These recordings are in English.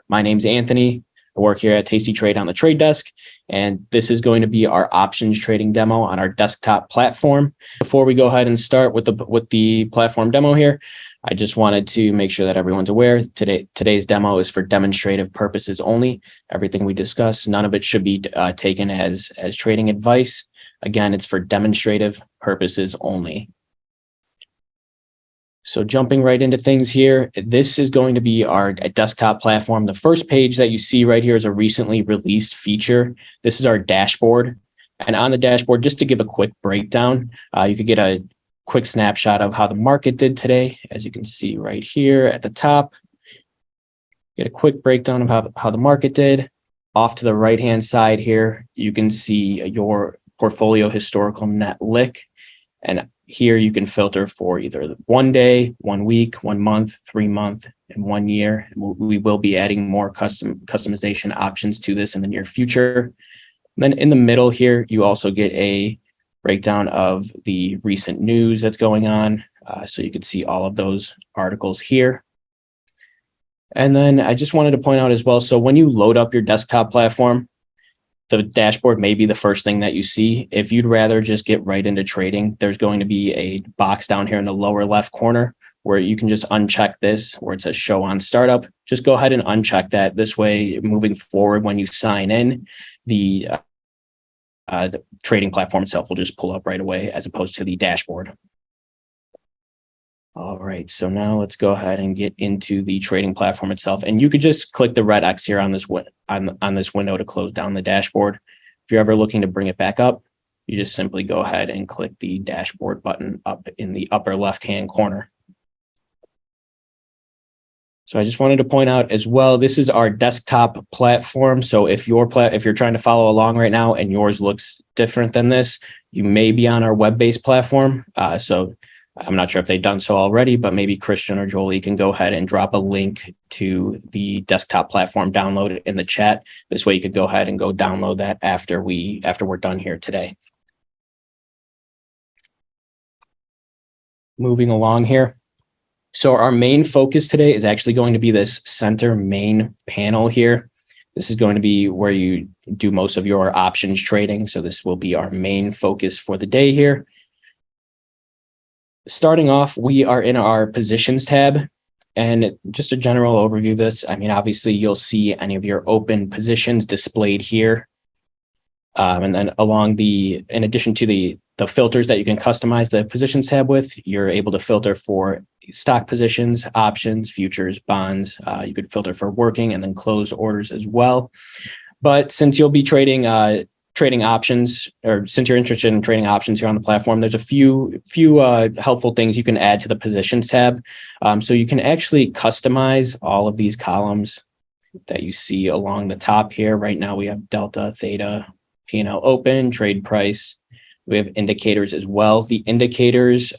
My name's Anthony. I work here at tastytrade on the trade desk, and this is going to be our options trading demo on our desktop platform. Before we go ahead and start with the platform demo here, I just wanted to make sure that everyone's aware today's demo is for demonstrative purposes only. Everything we discuss, none of it should be taken as trading advice. Again, it's for demonstrative purposes only. So jumping right into things here, this is going to be our desktop platform. The first page that you see right here is a recently released feature. This is our dashboard. And on the dashboard, just to give a quick breakdown, you could get a quick snapshot of how the market did today. As you can see right here at the top, get a quick breakdown of how the market did. Off to the right-hand side here, you can see your portfolio historical net lick. And here you can filter for either 1 day, 1 week, 1 month, 3 month, and 1 year. We will be adding more customization options to this in the near future. And then in the middle here, you also get a breakdown of the recent news that's going on. So you can see all of those articles here. And then I just wanted to point out as well, so when you load up your desktop platform, the dashboard may be the first thing that you see. If you'd rather just get right into trading, there's going to be a box down here in the lower left corner where you can just uncheck this where it says show on startup. Just go ahead and uncheck that. This way, moving forward, when you sign in, the trading platform itself will just pull up right away as opposed to the dashboard. All right, so now let's go ahead and get into the trading platform itself. And you could just click the red X here on this window to close down the dashboard. If you're ever looking to bring it back up, you just simply go ahead and click the dashboard button up in the upper left-hand corner. So I just wanted to point out as well, this is our desktop platform. So if you're trying to follow along right now and yours looks different than this, you may be on our web-based platform. So I'm not sure if they've done so already, but maybe Christian or Jolie can go ahead and drop a link to the desktop platform download in the chat. This way you could go ahead and go download that after we're done here today. Moving along here. So our main focus today is actually going to be this center main panel here. This is going to be where you do most of your options trading. So this will be our main focus for the day here. Starting off, we are in our positions tab, and just a general overview of this. I mean, obviously you'll see any of your open positions displayed here. And then in addition to the filters that you can customize the positions tab with, you're able to filter for stock positions, options, futures, bonds. You could filter for working and then close orders as well. But since you'll be trading options, or since you're interested in trading options here on the platform, there's a few helpful things you can add to the positions tab. So you can actually customize all of these columns that you see along the top here. Right now we have delta, theta, P&L open, trade price. We have indicators as well. The indicators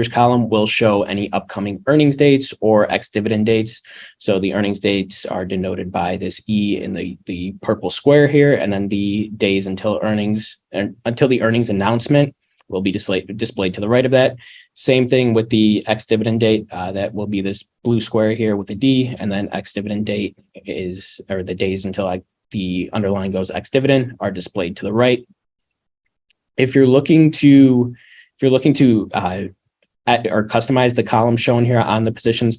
column will show any upcoming earnings dates or ex-dividend dates. So the earnings dates are denoted by this E in the purple square here, and then the days until the earnings announcement will be displayed to the right of that. Same thing with the ex-dividend date. That will be this blue square here with the D, and then ex-dividend date the days until the underline goes ex-dividend are displayed to the right. If you're looking to add or customize the column shown here on the positions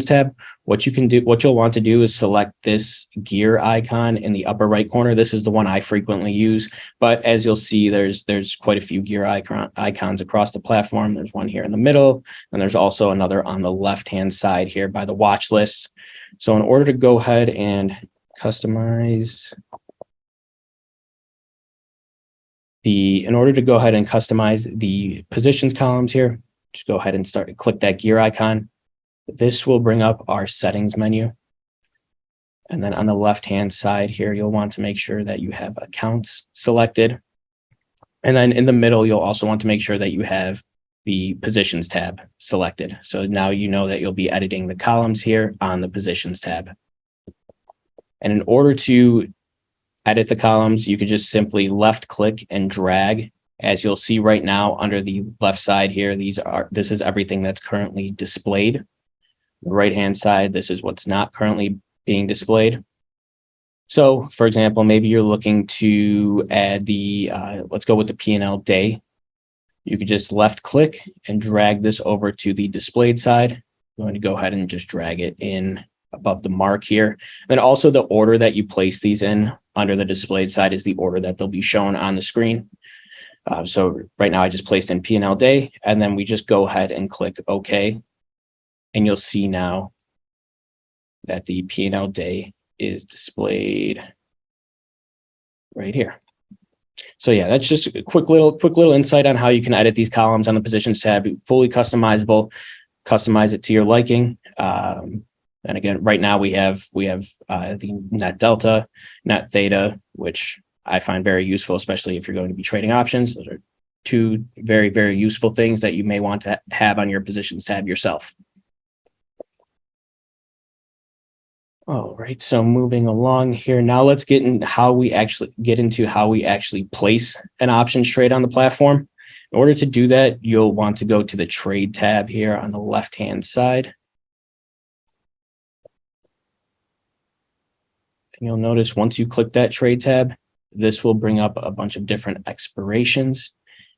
tab, what you'll want to do is select this gear icon in the upper right corner. This is the one I frequently use, but as you'll see, there's quite a few gear icons across the platform. There's one here in the middle, and there's also another on the left-hand side here by the watch list. So in order to go ahead and customize the positions columns here, just go ahead and click that gear icon. This will bring up our settings menu. And then on the left-hand side here, you'll want to make sure that you have accounts selected. And then in the middle, you'll also want to make sure that you have the positions tab selected. So now you know that you'll be editing the columns here on the positions tab. And in order to edit the columns, you could just simply left click and drag. As you'll see right now under the left side here, this is everything that's currently displayed. The right hand side, this is what's not currently being displayed. So, for example, maybe you're looking to add the, let's go with the P&L day. You could just left click and drag this over to the displayed side. I'm going to go ahead and just drag it in above the mark here. And also the order that you place these in under the displayed side is the order that they'll be shown on the screen. So right now I just placed in P&L day, and then we just go ahead and click OK. And you'll see now that the P&L day is displayed right here. So yeah, that's just a quick little insight on how you can edit these columns on the positions tab, fully customizable, customize it to your liking. And again, right now we have the net delta, net theta, which I find very useful, especially if you're going to be trading options. Those are two very, very useful things that you may want to have on your positions tab yourself. All right, so moving along here, now let's get into how we actually place an options trade on the platform. In order to do that, you'll want to go to the trade tab here on the left-hand side. And you'll notice once you click that trade tab, this will bring up a bunch of different expirations.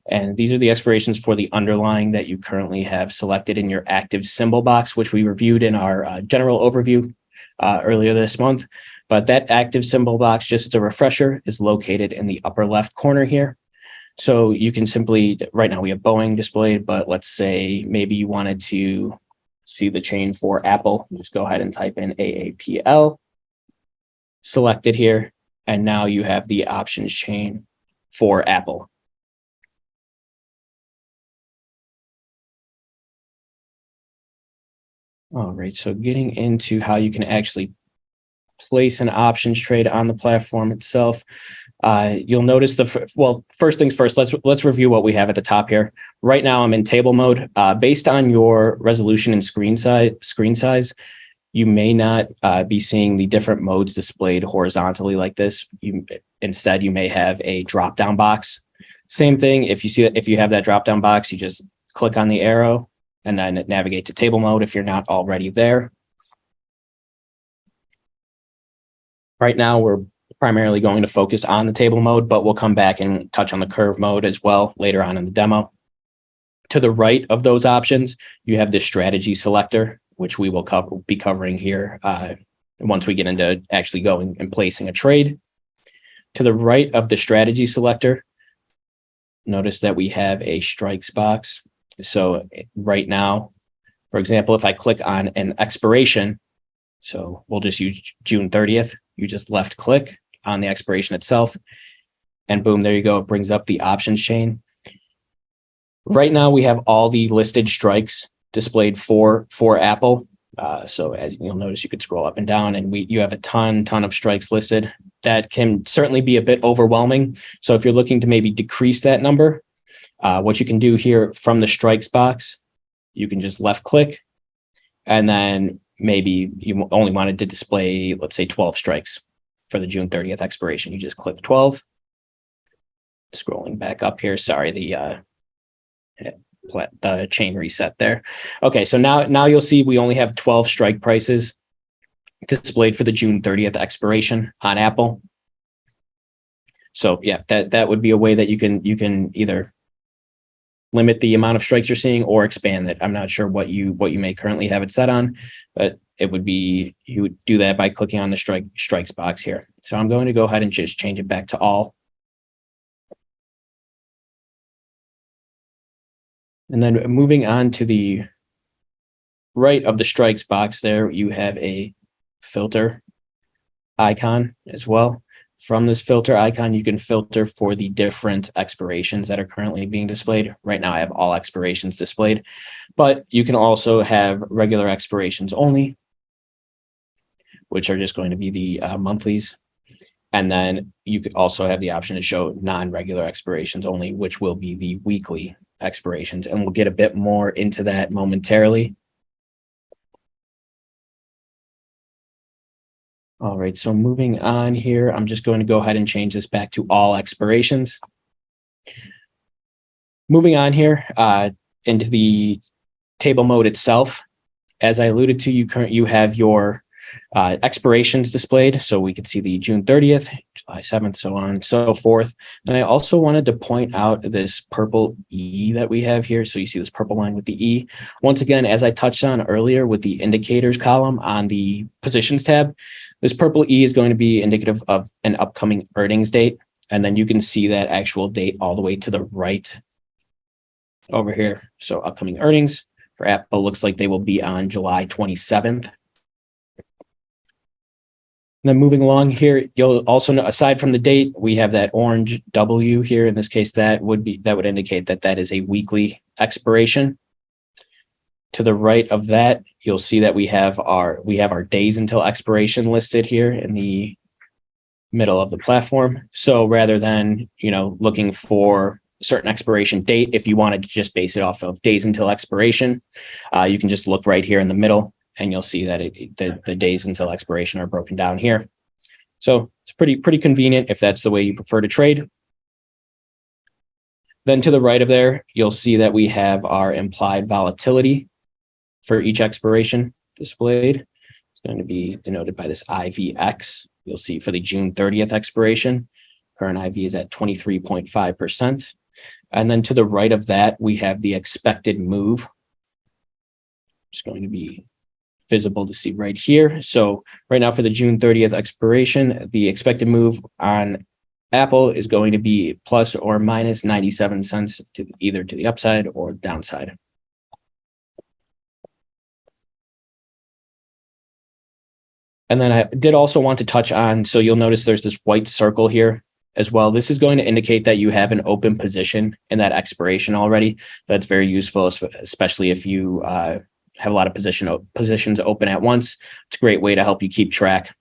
And these are the expirations for the underlying that you currently have selected in your active symbol box, which we reviewed in our general overview earlier this month. But that active symbol box, just as a refresher, is located in the upper left corner here. So you can simply, right now we have Boeing displayed, but let's say maybe you wanted to see the chain for Apple. Just go ahead and type in AAPL, select it here, and now you have the options chain for Apple. All right, so getting into how you can actually place an options trade on the platform itself. You'll notice first things first, let's review what we have at the top here. Right now I'm in table mode. Based on your resolution and screen size, you may not be seeing the different modes displayed horizontally like this. Instead, you may have a drop-down box. Same thing, if you have that drop-down box, you just click on the arrow and then navigate to table mode if you're not already there. Right now, we're primarily going to focus on the table mode, but we'll come back and touch on the curve mode as well later on in the demo. To the right of those options, you have the strategy selector, which we will be covering here once we get into actually going and placing a trade. To the right of the strategy selector, notice that we have a strikes box. So right now, for example, if I click on an expiration, so we'll just use June 30th, you just left click on the expiration itself, and boom, there you go. It brings up the options chain. Right now, we have all the listed strikes displayed for Apple. So as you'll notice, you could scroll up and down, and you have a ton of strikes listed. That can certainly be a bit overwhelming. So if you're looking to maybe decrease that number, what you can do here from the strikes box, you can just left click, and then maybe you only wanted to display, let's say 12 strikes for the June 30th expiration. You just click 12. Scrolling back up here. Sorry, the chain reset there. Okay, so now you'll see we only have 12 strike prices displayed for the June 30th expiration on Apple. So yeah, that would be a way that you can either limit the amount of strikes you're seeing or expand it. I'm not sure what you may currently have it set on, but it would be, you would do that by clicking on the strikes box here. So I'm going to go ahead and just change it back to all. And then moving on to the right of the strikes box there, you have a filter icon as well. From this filter icon, you can filter for the different expirations that are currently being displayed. Right now, I have all expirations displayed, but you can also have regular expirations only, which are just going to be the monthlies. And then you could also have the option to show non-regular expirations only, which will be the weekly expirations. And we'll get a bit more into that momentarily. All right, so moving on here, I'm just going to go ahead and change this back to all expirations. Moving on here into the table mode itself, as I alluded to, you have your expirations displayed. So we could see the June 30th, July 7th, so on and so forth. And I also wanted to point out this purple E that we have here. So you see this purple line with the E. Once again, as I touched on earlier with the indicators column on the positions tab, this purple E is going to be indicative of an upcoming earnings date. And then you can see that actual date all the way to the right over here. So upcoming earnings for Apple looks like they will be on July 27th. And then moving along here, you'll also know, aside from the date, we have that orange W here. In this case, that would indicate that that is a weekly expiration. To the right of that, you'll see that we have our days until expiration listed here in the middle of the platform. So rather than, looking for a certain expiration date, if you wanted to just base it off of days until expiration, you can just look right here in the middle, and you'll see that the days until expiration are broken down here. So it's pretty convenient if that's the way you prefer to trade. Then to the right of there, you'll see that we have our implied volatility for each expiration displayed. It's going to be denoted by this IVX. You'll see for the June 30th expiration, current IV is at 23.5%. And then to the right of that, we have the expected move. It's going to be visible to see right here. So right now for the June 30th expiration, the expected move on Apple is going to be plus or minus 97 cents to either to the upside or downside. And then I did also want to touch on, so you'll notice there's this white circle here as well. This is going to indicate that you have an open position in that expiration already. That's very useful, especially if you have a lot of positions open at once. It's a great way to help you keep track.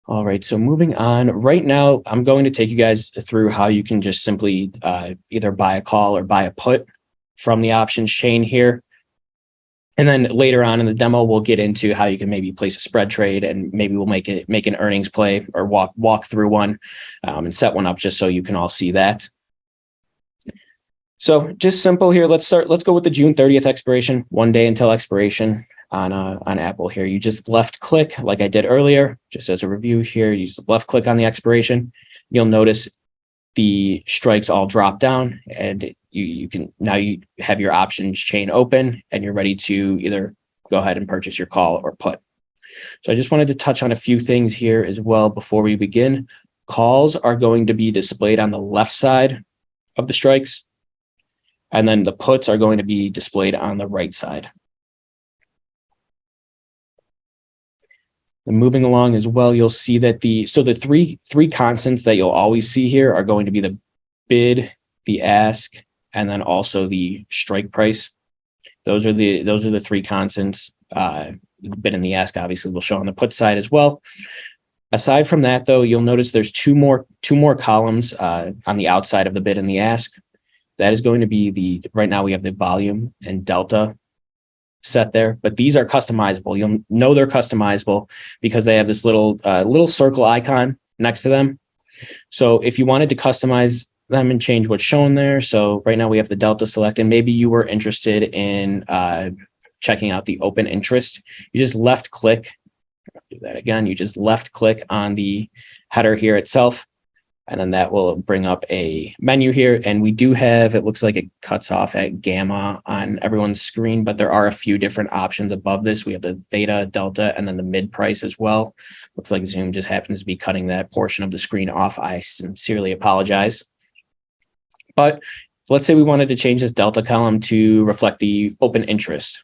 All right, so moving on. Right now, I'm going to take you guys through how you can just simply either buy a call or buy a put from the options chain here. And then later on in the demo, we'll get into how you can maybe place a spread trade, and maybe we'll make an earnings play or walk through one and set one up just so you can all see that. So just simple here. Let's go with the June 30th expiration, 1 day until expiration on Apple here. You just left click like I did earlier, just as a review here. You just left click on the expiration. You'll notice the strikes all drop down, and you have your options chain open, and you're ready to either go ahead and purchase your call or put. So I just wanted to touch on a few things here as well before we begin. Calls are going to be displayed on the left side of the strikes, and then the puts are going to be displayed on the right side. And moving along as well, you'll see that the three constants that you'll always see here are going to be the bid, the ask, and then also the strike price. Those are the three constants. The bid and the ask obviously will show on the put side as well. Aside from that, though, you'll notice there's two more columns on the outside of the bid and the ask. That is going to be right now we have the volume and delta set there, but these are customizable. You'll know they're customizable because they have this little circle icon next to them. So if you wanted to customize them and change what's shown there, so right now we have the delta select, and maybe you were interested in checking out the open interest, you just left click. Do that again. You just left click on the header here itself, and then that will bring up a menu here. And we do have, it looks like it cuts off at gamma on everyone's screen, but there are a few different options above this. We have the theta, delta, and then the mid price as well. Looks like Zoom just happens to be cutting that portion of the screen off. I sincerely apologize. But let's say we wanted to change this delta column to reflect the open interest.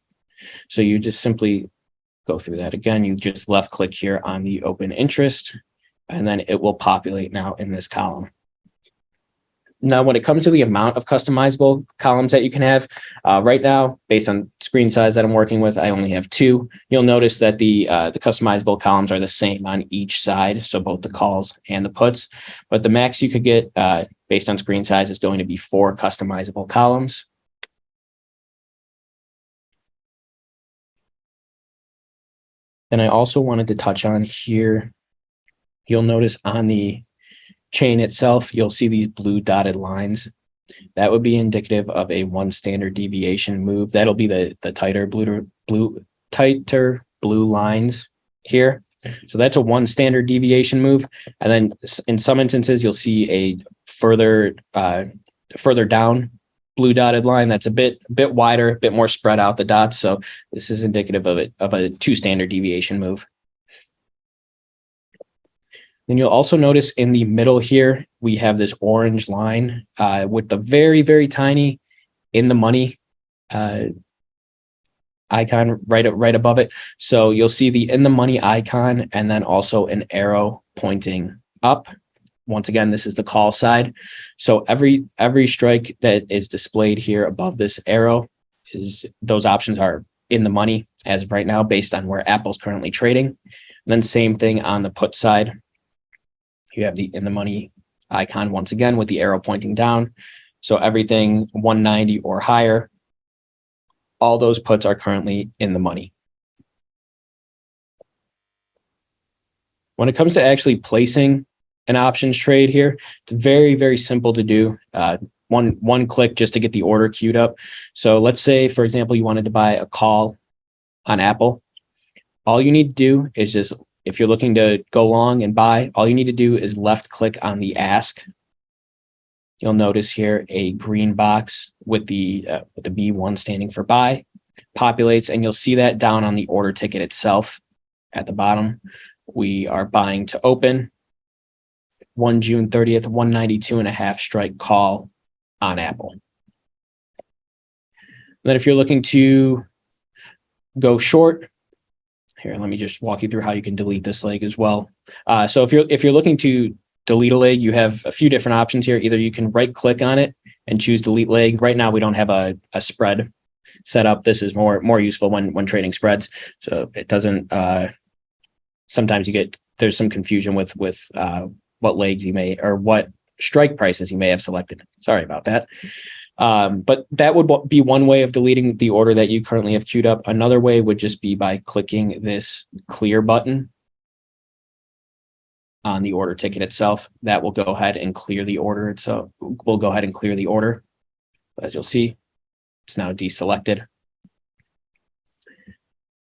So you just simply go through that again. You just left click here on the open interest, and then it will populate now in this column. Now, when it comes to the amount of customizable columns that you can have, right now, based on screen size that I'm working with, I only have 2. You'll notice that the customizable columns are the same on each side, so both the calls and the puts. But the max you could get based on screen size is going to be 4 customizable columns. And I also wanted to touch on here, you'll notice on the chain itself, you'll see these blue dotted lines. That would be indicative of a 1 standard deviation move. That'll be the tighter blue tighter blue lines here. So that's a 1 standard deviation move. And then in some instances, you'll see a further down blue dotted line that's a bit wider, a bit more spread out the dots. So this is indicative of a 2 standard deviation move. Then you'll also notice in the middle here, we have this orange line with the very, very tiny in the money icon right above it. So you'll see the in the money icon and then also an arrow pointing up. Once again, this is the call side. So every strike that is displayed here above this arrow those options are in the money as of right now based on where Apple's currently trading. And then same thing on the put side. You have the in the money icon once again with the arrow pointing down. So everything 190 or higher, all those puts are currently in the money. When it comes to actually placing an options trade here, it's very, very simple to do. One click just to get the order queued up. So let's say, for example, you wanted to buy a call on Apple. All you need to do is just, if you're looking to go long and buy, all you need to do is left click on the ask. You'll notice here a green box with the B1 standing for buy populates, and you'll see that down on the order ticket itself at the bottom. We are buying to open 1 June 30th, 192.5 strike call on Apple. And then if you're looking to go short, here, let me just walk you through how you can delete this leg as well. So if you're looking to delete a leg, you have a few different options here. Either you can right click on it and choose delete leg. Right now we don't have a spread set up. This is more useful when trading spreads. So it doesn't sometimes there's some confusion with what legs you may, or what strike prices you may have selected. Sorry about that. But that would be one way of deleting the order that you currently have queued up. Another way would just be by clicking this clear button on the order ticket itself. That will go ahead and clear the order itself. We'll go ahead and clear the order. But as you'll see, it's now deselected.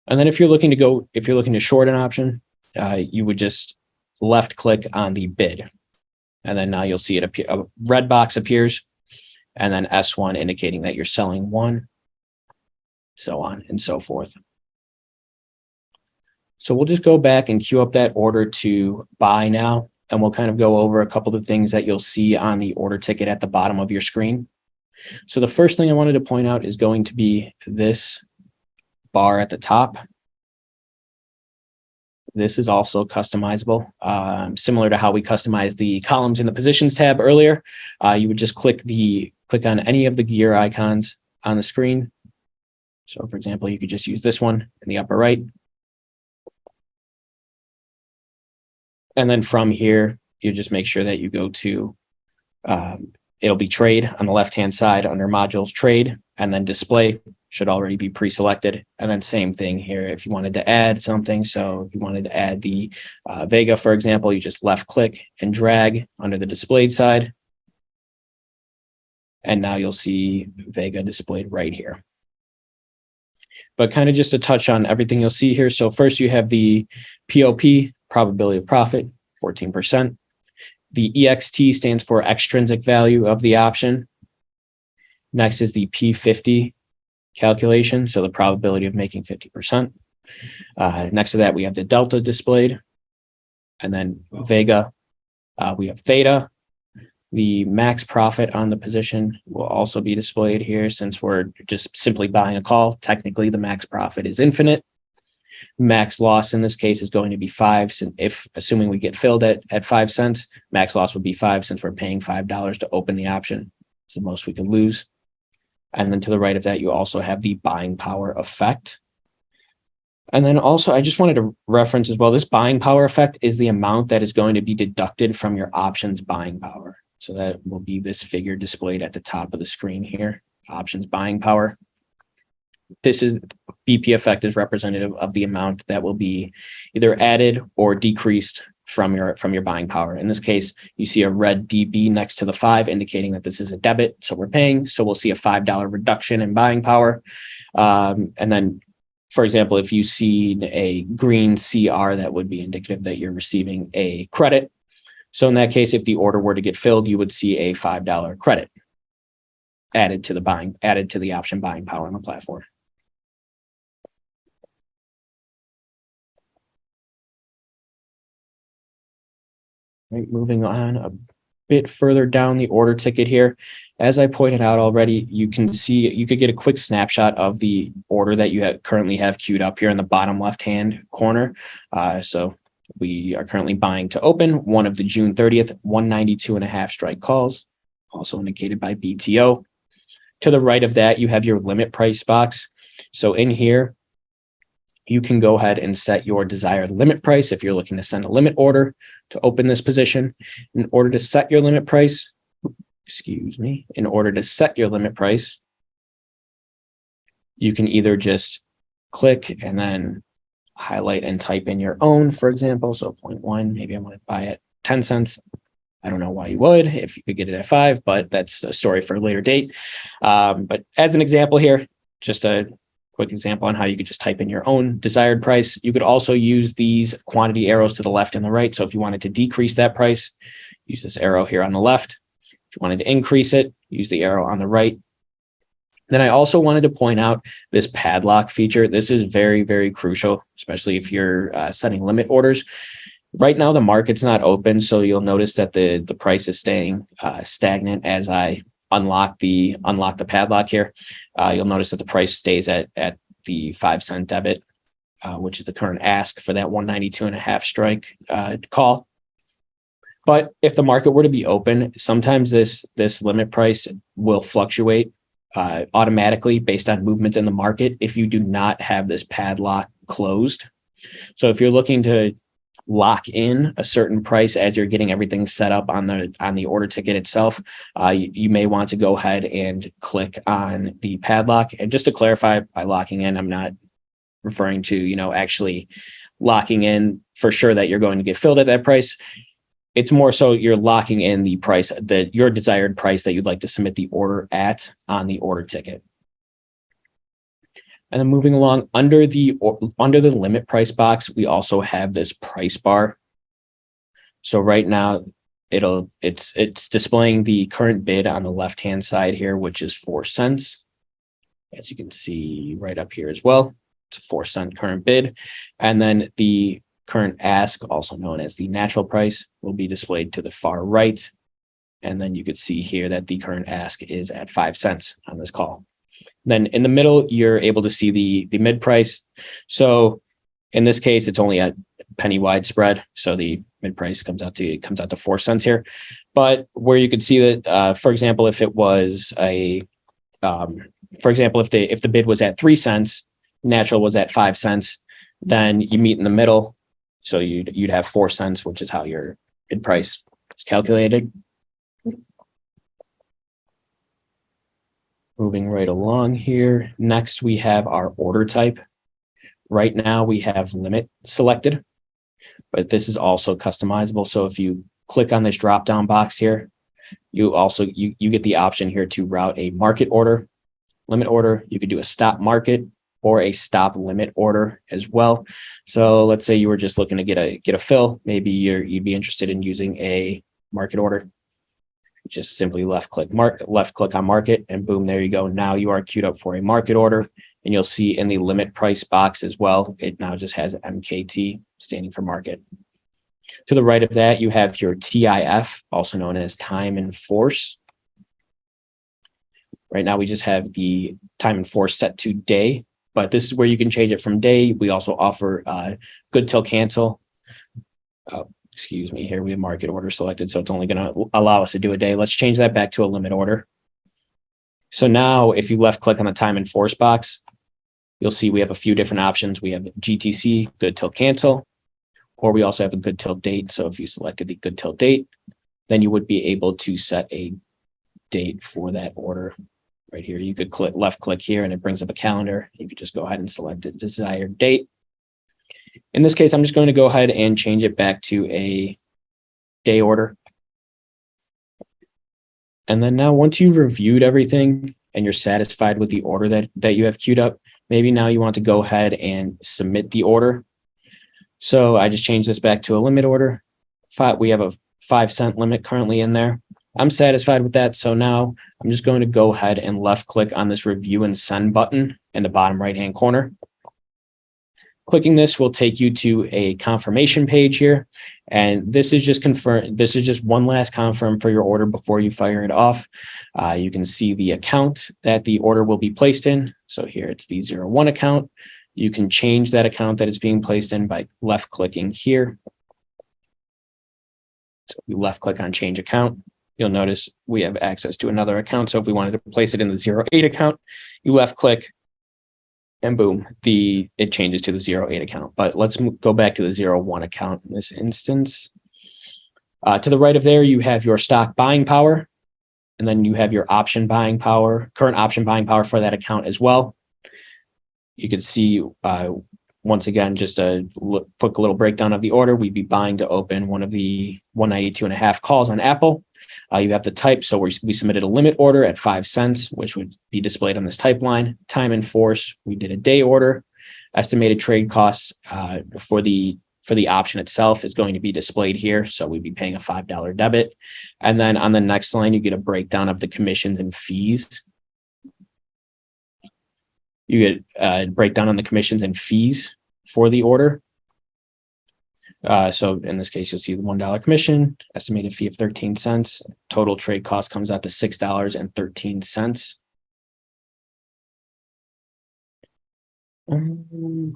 And then if you're looking to short an option, you would just left click on the bid. And then now you'll see it appear, a red box appears, and then S1 indicating that you're selling one, so on and so forth. So we'll just go back and queue up that order to buy now, and we'll kind of go over a couple of things that you'll see on the order ticket at the bottom of your screen. So the first thing I wanted to point out is going to be this bar at the top. This is also customizable, similar to how we customized the columns in the positions tab earlier. You would just click on any of the gear icons on the screen. So for example, you could just use this one in the upper right. And then from here, you just make sure that you go to, it'll be trade on the left-hand side under modules trade, and then display should already be pre-selected. And then same thing here, if you wanted to add something. So if you wanted to add the Vega, for example, you just left click and drag under the displayed side. And now you'll see Vega displayed right here. But kind of just to touch on everything you'll see here. So first you have the POP, probability of profit, 14%. The EXT stands for extrinsic value of the option. Next is the P50 calculation, so the probability of making 50%. Next to that, we have the delta displayed. And then Vega, we have theta. The max profit on the position will also be displayed here, since we're just simply buying a call. Technically, the max profit is infinite. Max loss in this case is going to be 5. If assuming we get filled at 5 cents, max loss would be 5, since we're paying $5 to open the option. It's the most we could lose. And then to the right of that, you also have the buying power effect. And then also, I just wanted to reference as well, this buying power effect is the amount that is going to be deducted from your options buying power. So that will be this figure displayed at the top of the screen here, options buying power. This is BP effect is representative of the amount that will be either added or decreased from your buying power. In this case, you see a red DB next to the 5, indicating that this is a debit. So we're paying. So we'll see a $5 reduction in buying power. And then for example, if you see a green CR, that would be indicative that you're receiving a credit. So in that case, if the order were to get filled, you would see a $5 credit added to the option buying power on the platform. Right, moving on a bit further down the order ticket here. As I pointed out already, you could get a quick snapshot of the order that you currently have queued up here in the bottom left-hand corner. So we are currently buying to open one of the June 30th, 192.5 strike calls, also indicated by BTO. To the right of that, you have your limit price box. So in here, you can go ahead and set your desired limit price if you're looking to send a limit order to open this position. In order to set your limit price, you can either just click and then highlight and type in your own, for example. So 0.1, maybe I want to buy it 10 cents. I don't know why you would if you could get it at 5, but that's a story for a later date. But as an example here, just a quick example on how you could just type in your own desired price. You could also use these quantity arrows to the left and the right. So if you wanted to decrease that price, use this arrow here on the left. If you wanted to increase it, use the arrow on the right. Then I also wanted to point out this padlock feature. This is very, very crucial, especially if you're setting limit orders. Right now, the market's not open, so you'll notice that the price is staying stagnant as I unlock the padlock here. You'll notice that the price stays at the 5-cent debit, which is the current ask for that 192.5 strike call. But if the market were to be open, sometimes this limit price will fluctuate automatically based on movements in the market if you do not have this padlock closed. So if you're looking to lock in a certain price as you're getting everything set up on the order ticket itself, you may want to go ahead and click on the padlock. And just to clarify, by locking in, I'm not referring to actually locking in for sure that you're going to get filled at that price. It's more so you're locking in the price, your desired price that you'd like to submit the order at on the order ticket. And then moving along, under the limit price box, we also have this price bar. So right now, it's displaying the current bid on the left-hand side here, which is 4 cents. As you can see right up here as well, it's a 4-cent current bid. And then the current ask, also known as the natural price, will be displayed to the far right. And then you could see here that the current ask is at 5 cents on this call. Then in the middle, you're able to see the mid price. So in this case, it's only a penny wide spread. So the mid price comes out to 4 cents here. But where you could see that, for example, if it was if the bid was at 3 cents, natural was at 5 cents, then you meet in the middle. So you'd have 4 cents, which is how your bid price is calculated. Moving right along here. Next, we have our order type. Right now, we have limit selected, but this is also customizable. So if you click on this drop-down box here, you get the option here to route a market order, limit order. You could do a stop market or a stop limit order as well. So let's say you were just looking to get a fill. Maybe you'd be interested in using a market order. Just simply left click on market, and boom, there you go. Now you are queued up for a market order, and you'll see in the limit price box as well, it now just has MKT standing for market. To the right of that, you have your TIF, also known as time in force. Right now, we just have the time in force set to day, but this is where you can change it from day. We also offer good till cancel. Excuse me, here we have market order selected, so it's only going to allow us to do a day. Let's change that back to a limit order. So now if you left click on the time in force box, you'll see we have a few different options. We have GTC, good till cancel, or we also have a good till date. So if you selected the good till date, then you would be able to set a date for that order right here. You could left click here and it brings up a calendar. You could just go ahead and select a desired date. In this case, I'm just going to go ahead and change it back to a day order. And then now once you've reviewed everything and you're satisfied with the order that you have queued up, maybe now you want to go ahead and submit the order. So I just changed this back to a limit order. We have a 5-cent limit currently in there. I'm satisfied with that. So now I'm just going to go ahead and left click on this review and send button in the bottom right-hand corner. Clicking this will take you to a confirmation page here. And this is just this is just one last confirm for your order before you fire it off. You can see the account that the order will be placed in. So here it's the 01 account. You can change that account that it's being placed in by left clicking here. So if you left click on change account, you'll notice we have access to another account. So if we wanted to place it in the 08 account, you left click and boom, it changes to the 08 account. But let's go back to the 01 account in this instance. To the right of there, you have your stock buying power, and then you have your option buying power, current option buying power for that account as well. You can see, once again, just a quick little breakdown of the order. We'd be buying to open one of the 192.5 calls on Apple. You have the type. So we submitted a limit order at 5 cents, which would be displayed on this type line. Time in force, we did a day order. Estimated trade costs for the option itself is going to be displayed here. So we'd be paying a $5 debit. And then on the next line, you get a breakdown of the commissions and fees. You get a breakdown on the commissions and fees for the order. So in this case, you'll see the $1 commission, estimated fee of 13 cents. Total trade cost comes out to $6.13.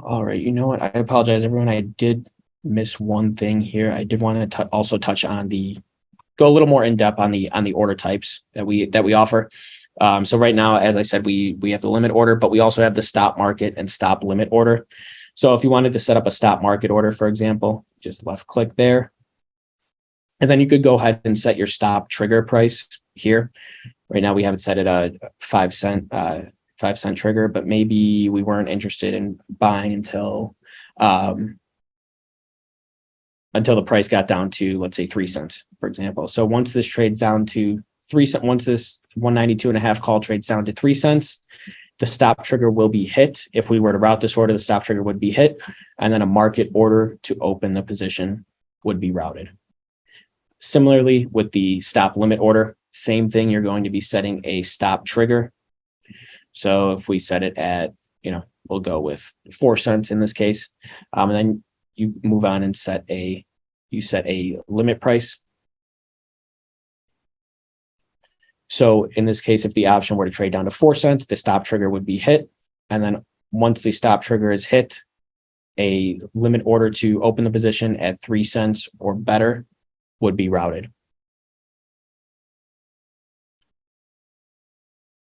All right, you know what? I apologize, everyone. I did miss one thing here. I did want to also touch on go a little more in depth on the order types that we offer. So right now, as I said, we have the limit order, but we also have the stop market and stop limit order. So if you wanted to set up a stop market order, for example, just left click there. And then you could go ahead and set your stop trigger price here. Right now we have it set at a 5 cent trigger, but maybe we weren't interested in buying until the price got down to, let's say, 3 cents, for example. So once this trades down to 3 cents, once this 192.5 call trades down to 3 cents, the stop trigger will be hit. If we were to route this order, the stop trigger would be hit, and then a market order to open the position would be routed. Similarly, with the stop limit order, same thing, you're going to be setting a stop trigger. So if we set it at, we'll go with 4 cents in this case, and then you move on and set a limit price. So in this case, if the option were to trade down to 4 cents, the stop trigger would be hit. And then once the stop trigger is hit, a limit order to open the position at 3 cents or better would be routed.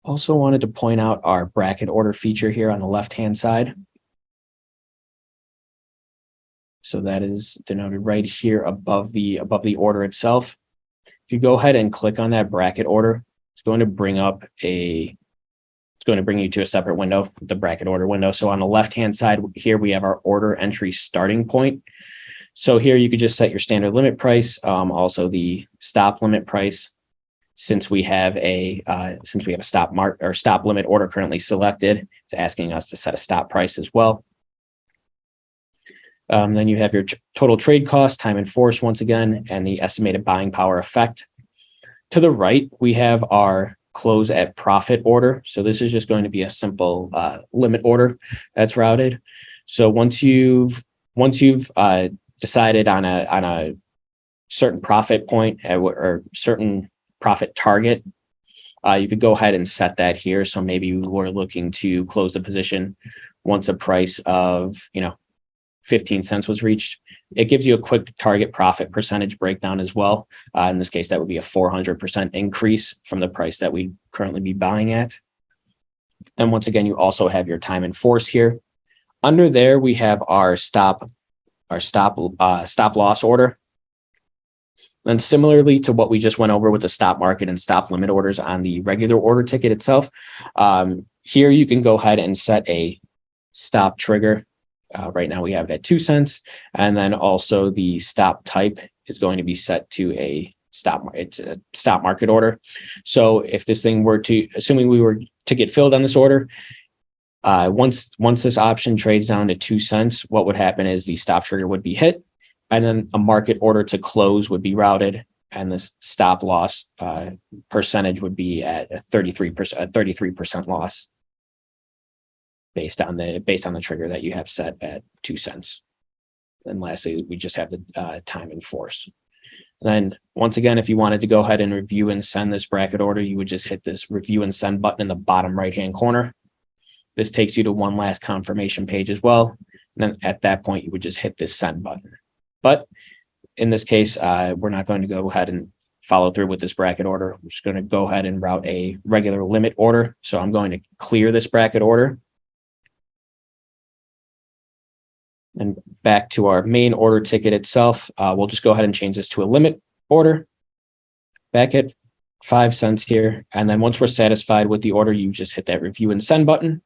Also wanted to point out our bracket order feature here on the left-hand side. So that is denoted right here above the order itself. If you go ahead and click on that bracket order, it's going to bring you to a separate window, the bracket order window. So on the left-hand side here, we have our order entry starting point. So here you could just set your standard limit price, also the stop limit price. Since we have a stop limit order currently selected, it's asking us to set a stop price as well. Then you have your total trade cost, time in force once again, and the estimated buying power effect. To the right, we have our close at profit order. So this is just going to be a simple limit order that's routed. So once you've decided on a certain profit point or certain profit target, you could go ahead and set that here. So maybe we're looking to close the position once a price of 15 cents was reached. It gives you a quick target profit percentage breakdown as well. In this case, that would be a 400% increase from the price that we currently be buying at. And once again, you also have your time in force here. Under there, we have our stop loss order. And similarly to what we just went over with the stop market and stop limit orders on the regular order ticket itself, here you can go ahead and set a stop trigger. Right now we have it at 2 cents, and then also the stop type is going to be set to a stop market order. So if this thing were to, assuming we were to get filled on this order, Once this option trades down to 2 cents, what would happen is the stop trigger would be hit, and then a market order to close would be routed, and the stop loss percentage would be at a 33% loss based on the trigger that you have set at 2 cents. And lastly, we just have the time and force. And then once again, if you wanted to go ahead and review and send this bracket order, you would just hit this review and send button in the bottom right-hand corner. This takes you to one last confirmation page as well. And then at that point, you would just hit this send button. But in this case, we're not going to go ahead and follow through with this bracket order. We're just going to go ahead and route a regular limit order. So I'm going to clear this bracket order. And back to our main order ticket itself, we'll just go ahead and change this to a limit order back at 5 cents here. And then once we're satisfied with the order, you just hit that review and send button.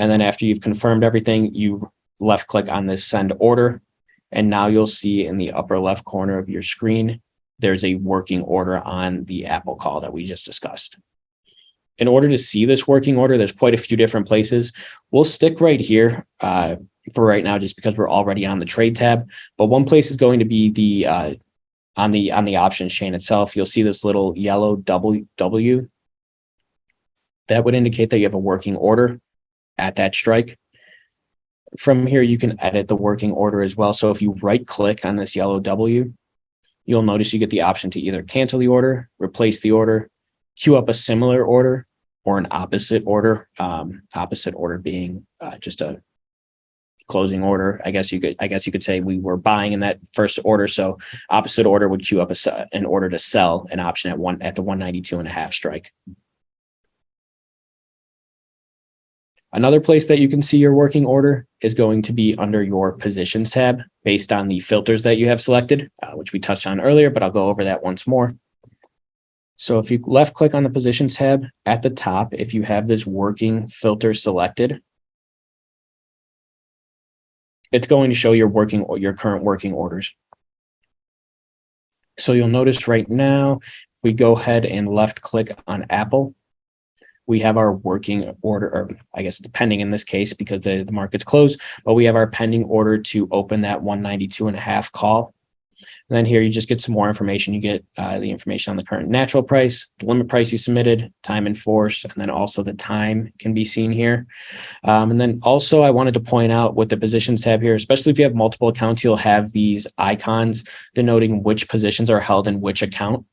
And then after you've confirmed everything, you left click on this send order. And now you'll see in the upper left corner of your screen, there's a working order on the Apple call that we just discussed. In order to see this working order, there's quite a few different places. We'll stick right here for right now, just because we're already on the trade tab. But one place is going to be the on the options chain itself. You'll see this little yellow W. That would indicate that you have a working order at that strike. From here, you can edit the working order as well. So if you right click on this yellow W, you'll notice you get the option to either cancel the order, replace the order, queue up a similar order, or an opposite order. Opposite order being just a closing order. I guess you could say we were buying in that first order. So opposite order would queue up an order to sell an option at the 192.5 strike. Another place that you can see your working order is going to be under your positions tab based on the filters that you have selected, which we touched on earlier, but I'll go over that once more. So if you left click on the positions tab at the top, if you have this working filter selected, it's going to show your current working orders. So you'll notice right now, if we go ahead and left click on Apple, we have our working order, or I guess pending in this case because the market's closed, but we have our pending order to open that 192.5 call. And then here you just get some more information. You get the information on the current natural price, the limit price you submitted, time in force, and then also the time can be seen here. And then also I wanted to point out with the positions tab here, especially if you have multiple accounts, you'll have these icons denoting which positions are held in which account.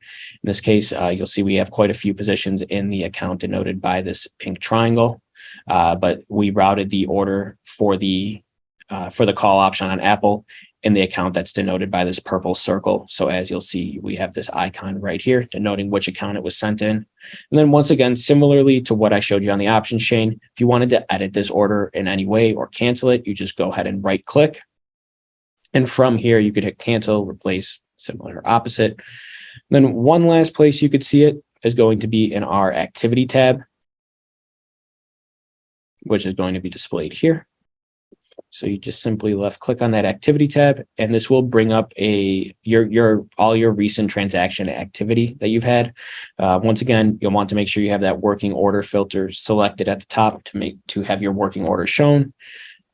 In this case, you'll see we have quite a few positions in the account denoted by this pink triangle, but we routed the order for the call option on Apple in the account that's denoted by this purple circle. So as you'll see, we have this icon right here denoting which account it was sent in. And then once again, similarly to what I showed you on the options chain, if you wanted to edit this order in any way or cancel it, you just go ahead and right click. And from here, you could hit cancel, replace, similar or opposite. And then one last place you could see it is going to be in our activity tab, which is going to be displayed here. So you just simply left click on that activity tab, and this will bring up all your recent transaction activity that you've had. Once again, you'll want to make sure you have that working order filter selected at the top to have your working order shown.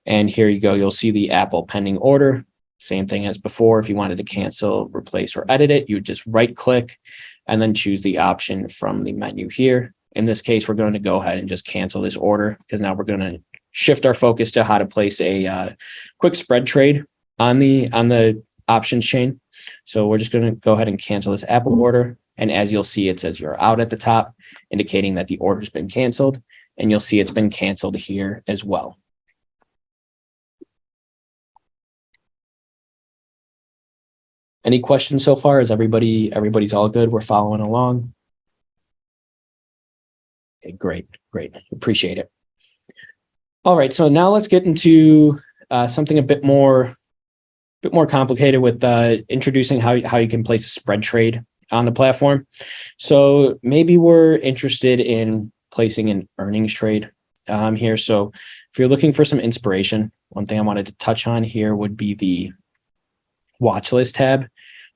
And here you go. You'll see the Apple pending order. Same thing as before. If you wanted to cancel, replace, or edit it, you would just right click and then choose the option from the menu here. In this case, we're going to go ahead and just cancel this order because now we're going to shift our focus to how to place a quick spread trade on the options chain. So we're just going to go ahead and cancel this Apple order. And as you'll see, it says you're out at the top, indicating that the order's been canceled. And you'll see it's been canceled here as well. Any questions so far? Is everybody's all good? We're following along. Okay, great. Appreciate it. All right, so now let's get into something a bit more complicated with introducing how you can place a spread trade on the platform. So maybe we're interested in placing an earnings trade here. So if you're looking for some inspiration, one thing I wanted to touch on here would be the watch list tab.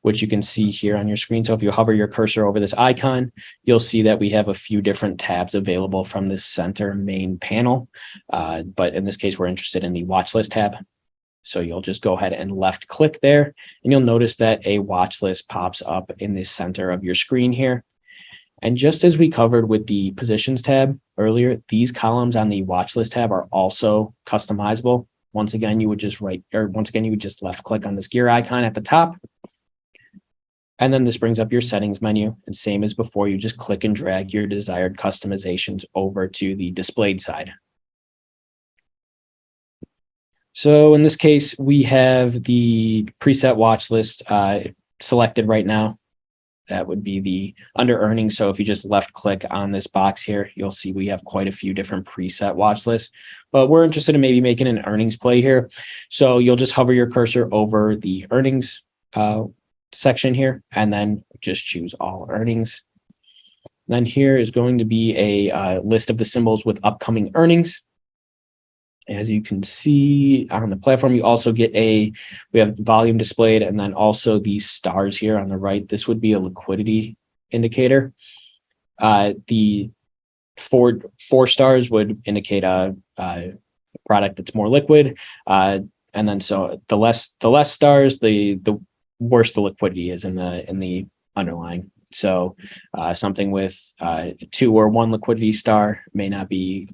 which you can see here on your screen. So if you hover your cursor over this icon, you'll see that we have a few different tabs available from this center main panel. But in this case, we're interested in the watch list tab. So you'll just go ahead and left click there, and you'll notice that a watch list pops up in the center of your screen here. And just as we covered with the positions tab earlier, these columns on the watch list tab are also customizable. Once again, you would just left click on this gear icon at the top. And then this brings up your settings menu. And same as before, you just click and drag your desired customizations over to the displayed side. So in this case, we have the preset watch list selected right now. That would be the under earnings. So if you just left click on this box here, you'll see we have quite a few different preset watch lists, but we're interested in maybe making an earnings play here. So you'll just hover your cursor over the earnings section here, and then just choose all earnings. Then here is going to be a list of the symbols with upcoming earnings. As you can see on the platform, you also get we have volume displayed, and then also these stars here on the right. This would be a liquidity indicator. The four stars would indicate a product that's more liquid. And then so the less stars, the worse the liquidity is in the underlying. So something with 2 or 1 liquidity star may not be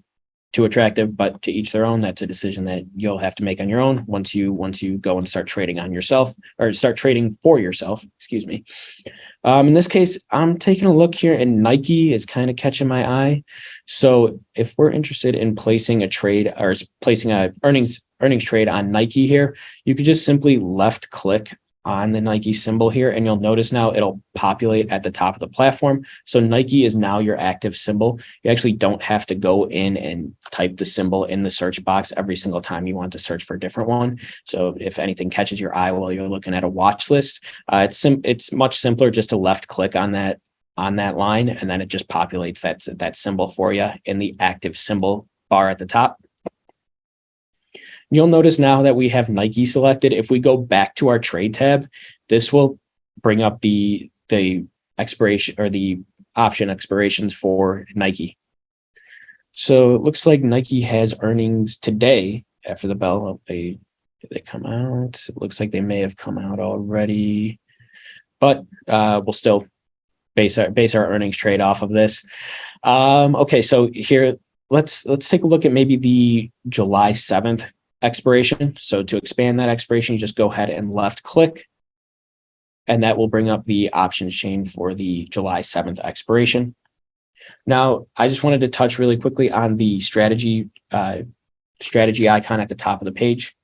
too attractive, but to each their own. That's a decision that you'll have to make on your own once you go and start trading on yourself, or start trading for yourself, excuse me. In this case, I'm taking a look here, and Nike is kind of catching my eye. So if we're interested in placing a trade, or placing a earnings trade on Nike here, you could just simply left click on the Nike symbol here, and you'll notice now it'll populate at the top of the platform. So Nike is now your active symbol. You actually don't have to go in and type the symbol in the search box every single time you want to search for a different one. So if anything catches your eye while you're looking at a watch list, it's much simpler just to left click on that line, and then it just populates that symbol for you in the active symbol bar at the top. You'll notice now that we have Nike selected. If we go back to our trade tab, this will bring up the expiration, or the option expirations for Nike. So it looks like Nike has earnings today after the bell. Did they come out? It looks like they may have come out already, but we'll still base our earnings trade off of this. Okay, so here let's take a look at maybe the July 7th expiration. So to expand that expiration, you just go ahead and left click, and that will bring up the options chain for the July 7th expiration. Now, I just wanted to touch really quickly on the strategy icon at the top of the page.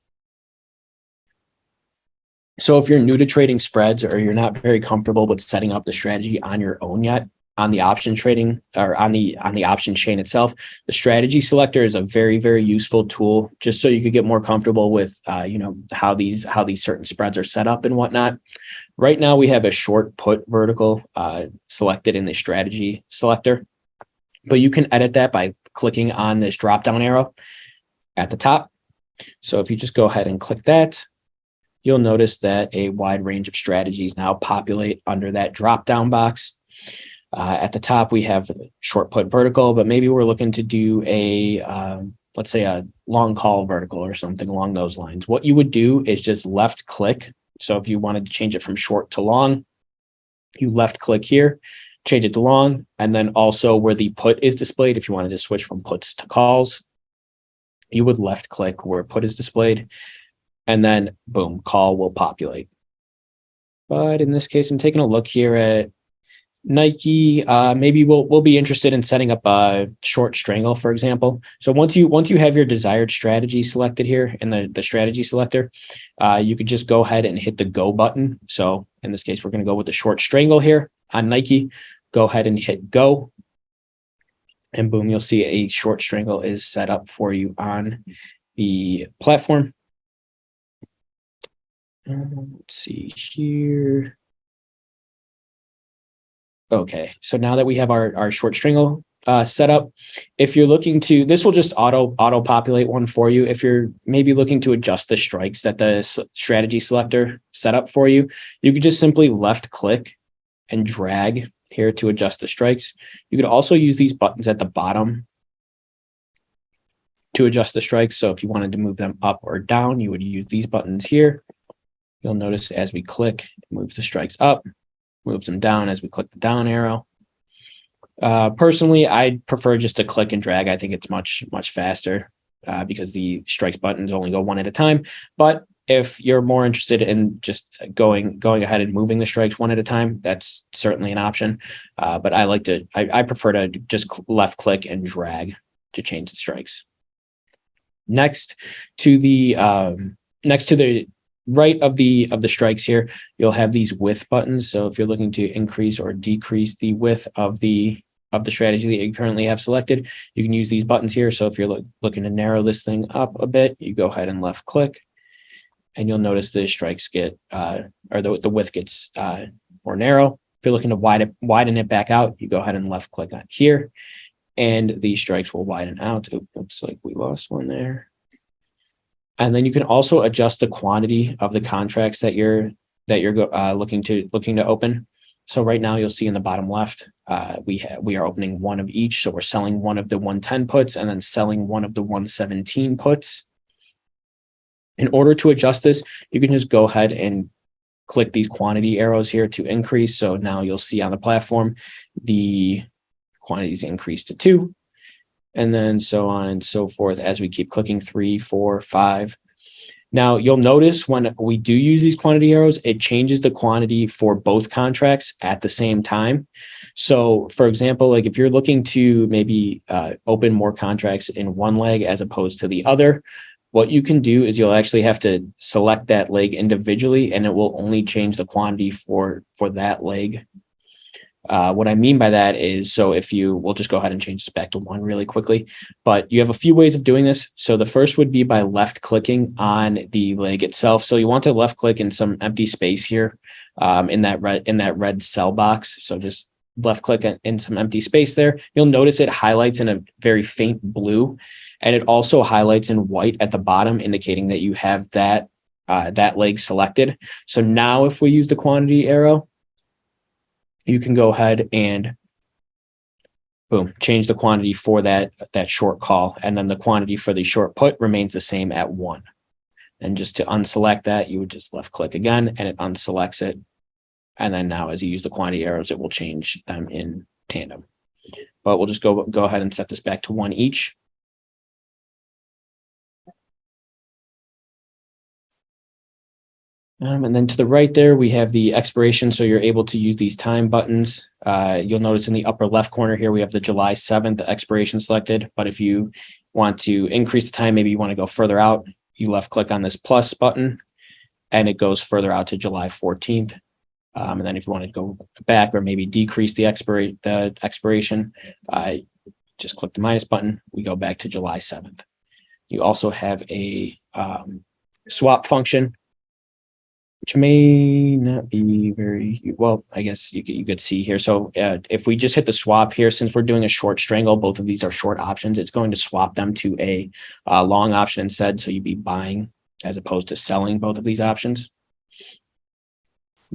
So if you're new to trading spreads, or you're not very comfortable with setting up the strategy on your own yet, on the option trading, or on the option chain itself, the strategy selector is a very, very useful tool, just so you could get more comfortable with how these certain spreads are set up and whatnot. Right now we have a short put vertical selected in the strategy selector, but you can edit that by clicking on this drop down arrow at the top. So if you just go ahead and click that, you'll notice that a wide range of strategies now populate under that drop down box. At the top, we have short put vertical, but maybe we're looking to do let's say a long call vertical or something along those lines. What you would do is just left click. So if you wanted to change it from short to long, you left click here, change it to long, and then also where the put is displayed, if you wanted to switch from puts to calls, you would left click where put is displayed, and then boom, call will populate. But in this case, I'm taking a look here at Nike. Maybe we'll be interested in setting up a short strangle, for example. So once you have your desired strategy selected here in the strategy selector, you could just go ahead and hit the go button. So in this case, we're going to go with the short strangle here on Nike. Go ahead and hit go, and boom, you'll see a short strangle is set up for you on the platform. Let's see here. Okay, so now that we have our short strangle setup. If you're looking to, this will just auto populate one for you. If you're maybe looking to adjust the strikes that the strategy selector set up for you, you could just simply left click and drag here to adjust the strikes. You could also use these buttons at the bottom to adjust the strikes. So if you wanted to move them up or down, you would use these buttons here. You'll notice as we click, it moves the strikes up, moves them down as we click the down arrow. Personally, I prefer just to click and drag. I think it's much faster because the strikes buttons only go one at a time. But if you're more interested in just going ahead and moving the strikes one at a time, that's certainly an option. But I prefer to just left click and drag to change the strikes. Next to the right of the strikes here, you'll have these width buttons. So if you're looking to increase or decrease the width of the strategy that you currently have selected, you can use these buttons here. So if you're looking to narrow this thing up a bit, you go ahead and left click, and you'll notice the strikes get or the width gets more narrow. If you're looking to widen it back out, you go ahead and left click on here, and the strikes will widen out. It looks like we lost one there. And then you can also adjust the quantity of the contracts that you're looking to open. So right now you'll see in the bottom left, we are opening one of each. So we're selling one of the 110 puts and then selling one of the 117 puts. In order to adjust this, you can just go ahead and click these quantity arrows here to increase. So now you'll see on the platform, the quantities increase to 2. And then so on and so forth as we keep clicking 3, 4, 5. Now you'll notice when we do use these quantity arrows, it changes the quantity for both contracts at the same time. So for example, like if you're looking to maybe open more contracts in one leg as opposed to the other, what you can do is you'll actually have to select that leg individually, and it will only change the quantity for that leg. What I mean by that is, so if we'll just go ahead and change this back to 1 really quickly, but you have a few ways of doing this. So the first would be by left clicking on the leg itself. So you want to left click in some empty space here in that red cell box. So just left click in some empty space there. You'll notice it highlights in a very faint blue, and it also highlights in white at the bottom, indicating that you have that leg selected. So now if we use the quantity arrow, you can go ahead and boom, change the quantity for that short call. And then the quantity for the short put remains the same at 1. And just to unselect that, you would just left click again and it unselects it. And then now as you use the quantity arrows, it will change them in tandem. But we'll just go ahead and set this back to 1 each. And then to the right there, we have the expiration. So you're able to use these time buttons. You'll notice in the upper left corner here, we have the July 7th expiration selected. But if you want to increase the time, maybe you want to go further out, you left click on this plus button and it goes further out to July 14th. And then if you want to go back or maybe decrease the expiration, just click the minus button. We go back to July 7th. You also have a swap function, which may not be very well, I guess you could see here. So if we just hit the swap here, since we're doing a short strangle, both of these are short options, it's going to swap them to a long option instead. So you'd be buying as opposed to selling both of these options.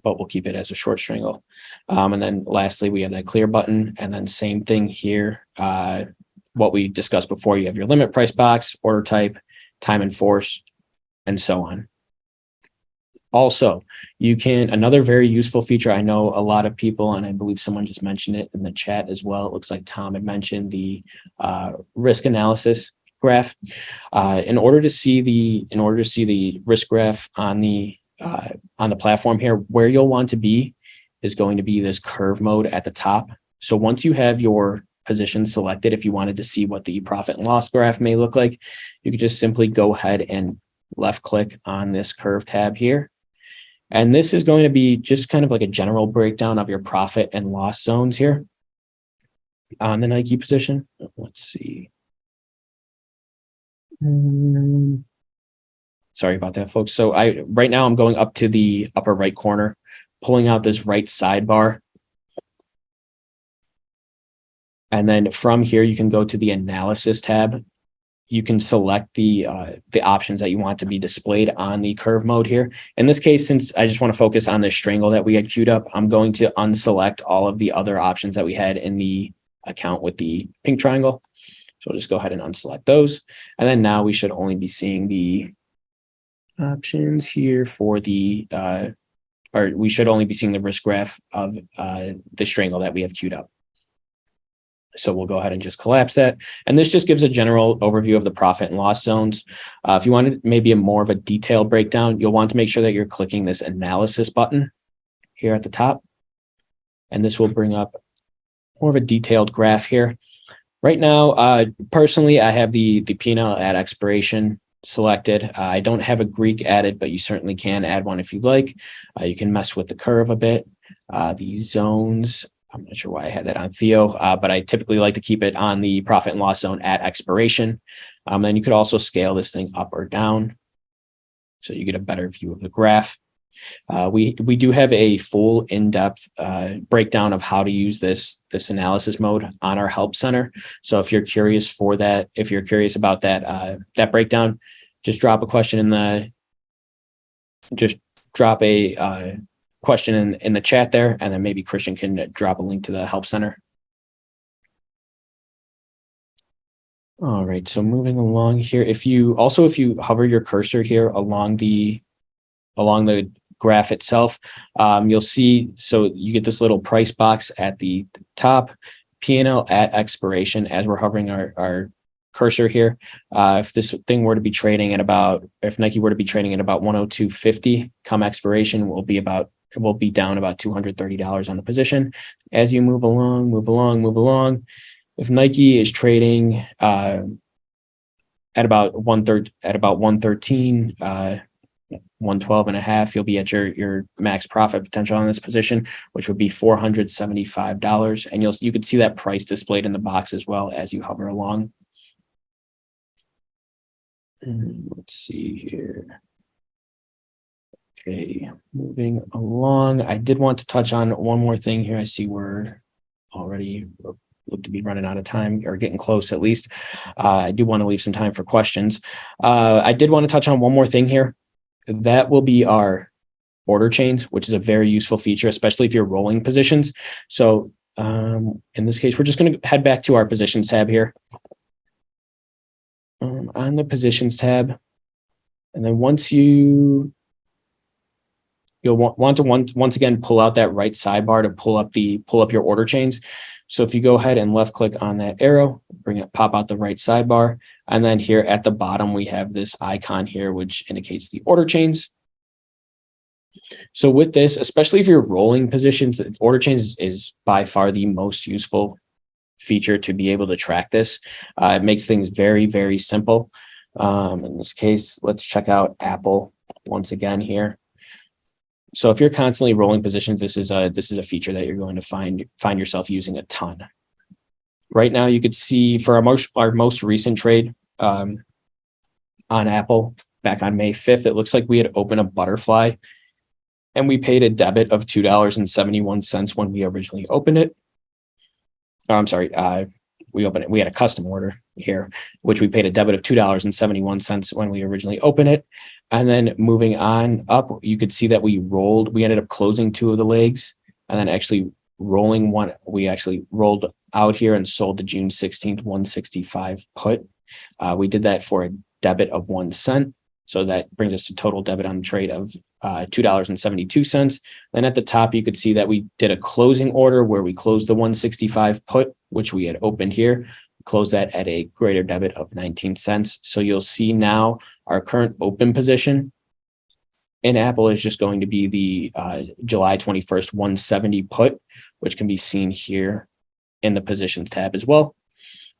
But we'll keep it as a short strangle. And then lastly, we have that clear button. And then same thing here. What we discussed before, you have your limit price box, order type, time and force, and so on. Also, another very useful feature, I know a lot of people, and I believe someone just mentioned it in the chat as well. It looks like Tom had mentioned the risk analysis graph. In order to see the risk graph on the platform here, where you'll want to be is going to be this curve mode at the top. So once you have your position selected, if you wanted to see what the profit and loss graph may look like, you could just simply go ahead and left click on this curve tab here. And this is going to be just kind of like a general breakdown of your profit and loss zones here on the Nike position. Let's see. Sorry about that, folks. So right now I'm going up to the upper right corner, pulling out this right sidebar. And then from here, you can go to the analysis tab. You can select the options that you want to be displayed on the curve mode here. In this case, since I just want to focus on the strangle that we had queued up, I'm going to unselect all of the other options that we had in the account with the pink triangle. So we'll just go ahead and unselect those. And then now we should only be seeing the options here for the, or we should only be seeing the risk graph of the strangle that we have queued up. So we'll go ahead and just collapse that. And this just gives a general overview of the profit and loss zones. If you wanted maybe more of a detailed breakdown, you'll want to make sure that you're clicking this analysis button here at the top. And this will bring up more of a detailed graph here. Right now, personally, I have the P&L at expiration selected. I don't have a Greek added, but you certainly can add one if you'd like. You can mess with the curve a bit. The zones, I'm not sure why I had that on Theo, but I typically like to keep it on the profit and loss zone at expiration. And you could also scale this thing up or down so you get a better view of the graph. We do have a full in-depth breakdown of how to use this analysis mode on our help center. So if you're curious for that, if you're curious about that that breakdown, just drop a question in the question in the chat there, and then maybe Christian can drop a link to the help center. All right, so moving along here, if you hover your cursor here along the graph itself, you'll see, so you get this little price box at the top, P&L at expiration as we're hovering our cursor here. If this thing were to be trading at if Nike were to be trading at about 102.50 come expiration, it will be down about $230 on the position. As you move along, if Nike is trading at about 113, 112.5, you'll be at your max profit potential on this position, which would be $475. And you could see that price displayed in the box as well as you hover along. Let's see here. Okay, moving along. I did want to touch on one more thing here. I see we're already look to be running out of time, or getting close at least. I do want to leave some time for questions. I did want to touch on one more thing here. That will be our order chains, which is a very useful feature, especially if you're rolling positions. So in this case, we're just going to head back to our positions tab here. On the positions tab, and then you'll want to once again pull out that right sidebar to pull up your order chains. So if you go ahead and left click on that arrow, pop out the right sidebar, and then here at the bottom we have this icon here which indicates the order chains. So with this, especially if you're rolling positions, order chains is by far the most useful feature to be able to track this. It makes things very, very simple. In this case, let's check out Apple once again here. So if you're constantly rolling positions, this is a feature that you're going to find yourself using a ton. Right now, you could see for our most recent trade on Apple back on May 5th, it looks like we had opened a butterfly, and we paid a debit of $2.71 when we originally opened it. Oh, I'm sorry. We opened it. We had a custom order here, which we paid a debit of $2.71 when we originally opened it. And then moving on up, you could see that we ended up closing two of the legs, and then actually rolling one. We actually rolled out here and sold the June 16th 165 put. We did that for a debit of 1 cent. So that brings us to total debit on the trade of $2.72. Then at the top, you could see that we did a closing order where we closed the 165 put, which we had opened here, close that at a greater debit of 19 cents. So you'll see now our current open position in Apple is just going to be the July 21st 170 put, which can be seen here in the positions tab as well.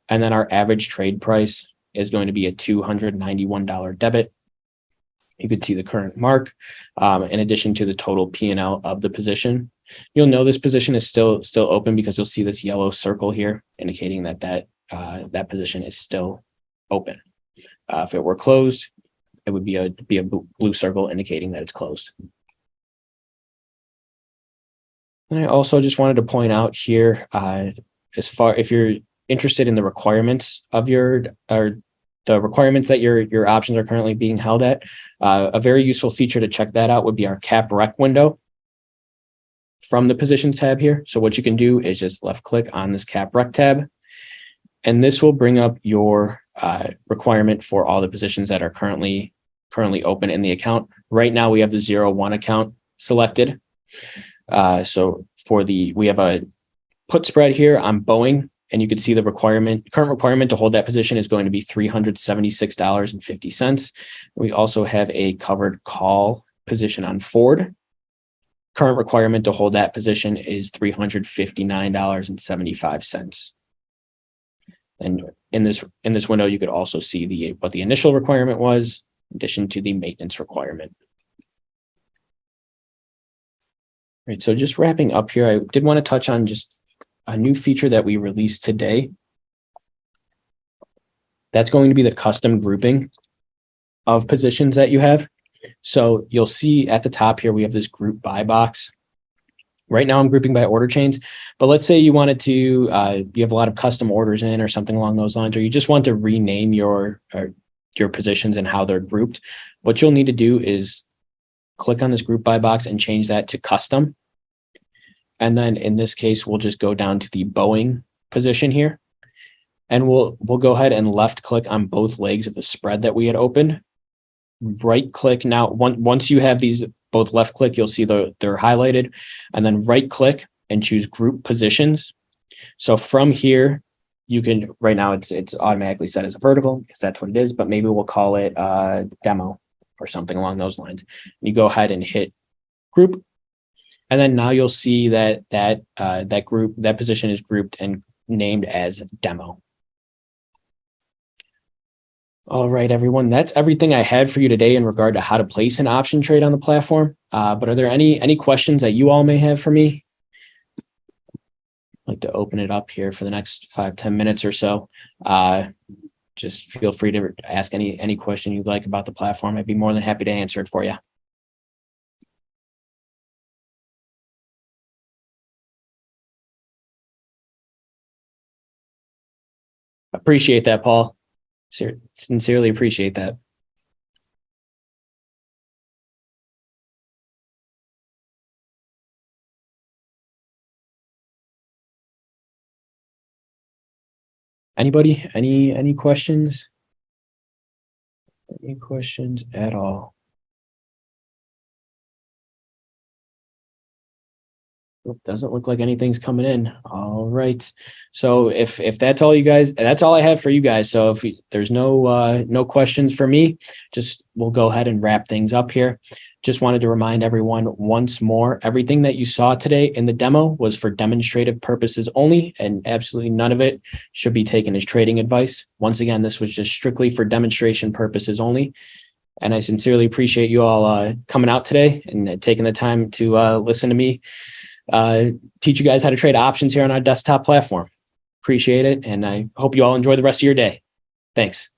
And then our average trade price is going to be a $291 debit. You could see the current mark in addition to the total P&L of the position. You'll know this position is still open because you'll see this yellow circle here indicating that position is still open. If it were closed, it would be a blue circle indicating that it's closed. And I also just wanted to point out here, if you're interested in the requirements of the requirements that your options are currently being held at, a very useful feature to check that out would be our cap rec window from the positions tab here. So what you can do is just left click on this cap rec tab, and this will bring up your requirement for all the positions that are currently open in the account. Right now we have the 0-1 account selected. So we have a put spread here on Boeing, and you can see the current requirement to hold that position is going to be $376.50. We also have a covered call position on Ford. Current requirement to hold that position is $359.75. And in this window, you could also see what the initial requirement was, in addition to the maintenance requirement. All right, so just wrapping up here, I did want to touch on just a new feature that we released today. That's going to be the custom grouping of positions that you have. So you'll see at the top here, we have this group by box. Right now I'm grouping by order chains, but let's say you wanted to, you have a lot of custom orders in or something along those lines, or you just want to rename your positions and how they're grouped. What you'll need to do is click on this group by box and change that to custom. And then in this case, we'll just go down to the Boeing position here, and we'll go ahead and left click on both legs of the spread that we had opened. Right click. Now, once you have these both left click, you'll see they're highlighted, and then right click and choose group positions. So from here, you can, right now it's automatically set as a vertical because that's what it is, but maybe we'll call it demo or something along those lines. You go ahead and hit group, and then now you'll see that that position is grouped and named as demo. All right, everyone, that's everything I had for you today in regard to how to place an option trade on the platform. But are there any questions that you all may have for me? I'd like to open it up here for the next 5-10 minutes or so. Just feel free to ask any question you'd like about the platform. I'd be more than happy to answer it for you. Appreciate that, Paul. Sincerely appreciate that. Anybody? Any questions? Any questions at all? Doesn't look like anything's coming in. All right. So if that's all you guys, that's all I have for you guys. So if there's no questions for me, we'll go ahead and wrap things up here. Just wanted to remind everyone once more, everything that you saw today in the demo was for demonstrative purposes only, and absolutely none of it should be taken as trading advice. Once again, this was just strictly for demonstration purposes only. And I sincerely appreciate you all coming out today and taking the time to listen to me teach you guys how to trade options here on our desktop platform. Appreciate it. And I hope you all enjoy the rest of your day. Thanks.